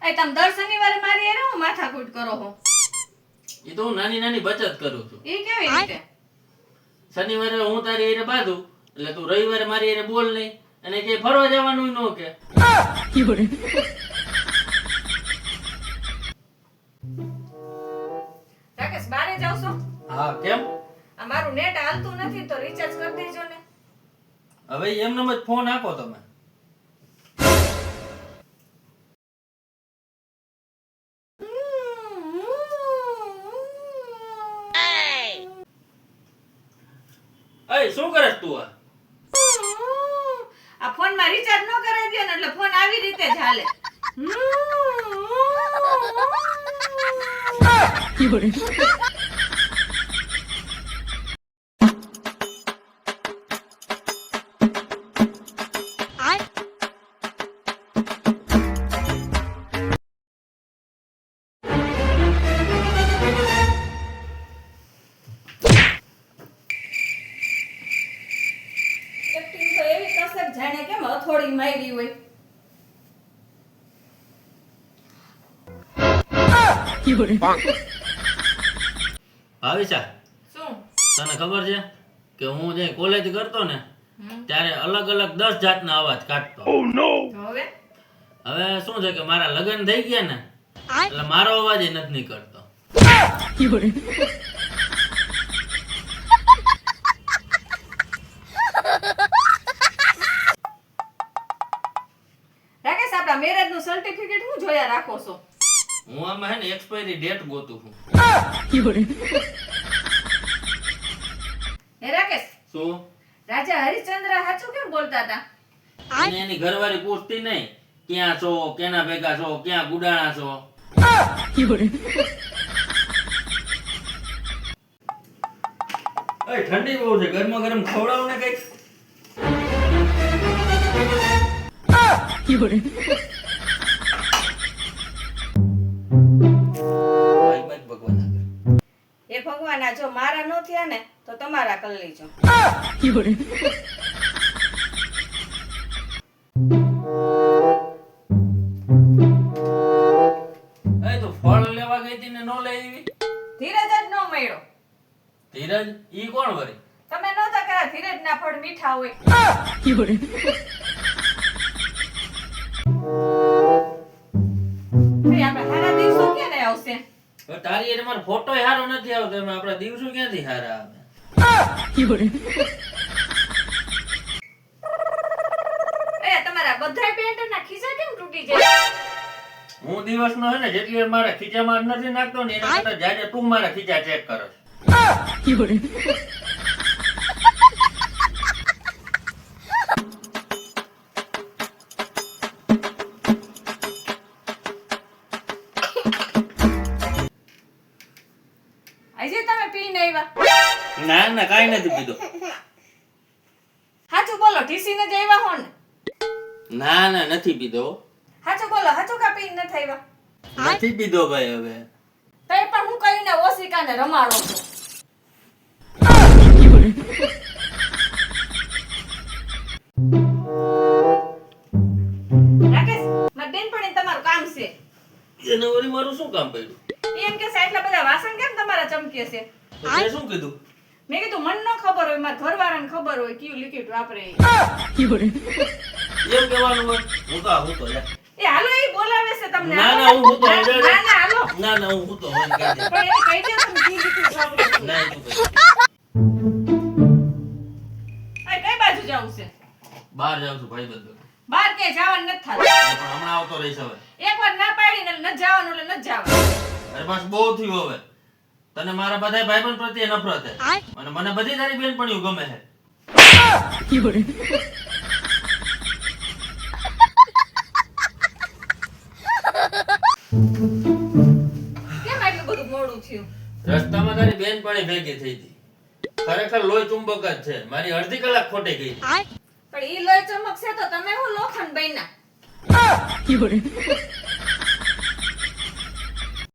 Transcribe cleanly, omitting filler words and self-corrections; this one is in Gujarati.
એ તમે દર શનિવારે મારી એને હું માથાકૂટ કરો છો? એ તો હું નાની નાની બચત કરું છું. ઈ કેવી રીતે? શનિવારે હું તારી હારે બાંધું એટલે તું રવિવારે મારી હારે બોલ નહીં અને કે ફરવા જવાનું ન કે. રાકેશ બારે જાવ છો? હા કેમ? આ મારું નેટ હાલતું નથી તો રિચાર્જ કરી દેજો ને. હવે એમને જ ફોન આપો તમે. અય શું કરે તું આ? આ ફોન માં રિચાર્જ ન કરાવી દો ને એટલે ફોન આવી રીતે જ હાલે. એક્ટિંગ તો એવી કસક જાણે કેમ હથોડી મારી હોય. ભાવિશા, શું? તને ખબર છે કે હું જે કોલેજ કરતો ને ત્યારે અલગ અલગ 10 જાતના અવાજ કાઢતો. હવે હવે શું છે કે મારા લગ્ન થઈ ગયા ને એટલે મારો અવાજ એ નથી નીકળતો. રાકેશ આપડા મેરેજ નું સર્ટિફિકેટ હું જોયા રાખો છો? હું આમાં હે ને એક્સપાયરી ડેટ ગોતું છું. હે રાકેશ, શું? રાજા હરિશ્ચંદ્ર સાચું કેમ બોલતા હતા? અને એની ઘરવાળી પૂછતી નહીં ક્યાં છો, કેના ભેગા છો, ક્યાં ગુડાણા છો. ઓય ઠંડી બહુ છે, ગરમા ગરમ ખવડાવ ને કઈક. ભગવાન એ ભગવાન આ જો મારા નો થયા ને તો તમારા કરી લેજો. તો ફળ લેવા ગઈ હતી ને નો લઈ આવી. ધીરજ જ નો મળ્યો. ધીરજ ઈ કોણ વળી? તમે નહોતા કર્યા ધીરજ ના ફળ મીઠા હોય. ભાઈ આપણે હારા દિવસો ક્યારે આવશે? હવે તારી એને મારો ફોટો હારો નથી આવતો, એમાં આપણા દિવસો ક્યાંથી હારા આવે? એ તમારા બધાય પેન્ટ ના ખીચા કેમ તૂટી જાય? હું દિવસનો હે ને જેટલી વાર મારા ખીચામાં નથી નાખતો ને એના કરતા જાજે તું મારા ખીચા ચેક કરો. આજે તમે પીને આવ્યા? ના ના કાઈ નથી પીધો. હાચું બોલો, ઢીસીને જ આવ્યા હો ને? ના ના નથી પીધો. હાચું બોલો, હાચું કા પીને નથી આવ્યા? નથી પીધો ભાઈ. હવે તો એ પણ હું કહીને ઓશિકાને રમાડો છો. રાકેશ, મારી બેનપણી તમારું કામ છે. એને વળી મારું શું કામ પડ્યું? એમ કે છે એટલા બધા વાસણ કેમ તમારા ચમકે છે? તો તે શું કીધું? મેં કીધું મન ન ખબર હોય, મારા ઘરવાળાને ખબર હોય કયું લિક્વિડ વાપરે. એમ કહેવાનું હોય? હું તો જા. એ હાલો, એ બોલાવે છે તમને. ના ના હું તો ના ના હાલો. ના ના હું તો હોય કહી દે. પણ એને કહી દે તમે કયું લિક્વિડ વાપરો છો. ના તું કહી. આ કઈ બાજુ જાવું છે? બહાર જાઉં છું ભાઈ બંધો. બહાર કે જવાનું નથી થતું. પણ હમણાં આવતો રહીશ હવે. એકવાર ના પાડીને ન જવાનું એટલે ન જવાનું. અરે બસ બહુ થયું હવે. તને મારા બધા ભાઈબંધ પ્રત્યે નફરત છે અને મને બધી તારી બેનપણીઓ ગમે છે. કેમ આટલું બધું મોડું થયું? રસ્તામાં તારી બેનપણી ભેગી થઈ હતી. ખરેખર લોહી ચુંબક જ છે. મારી અડધી કલાક ખોટી ગઈ. પણ ઈ લોહી ચમકશે તો તમે હું લોખંડ બન્યા.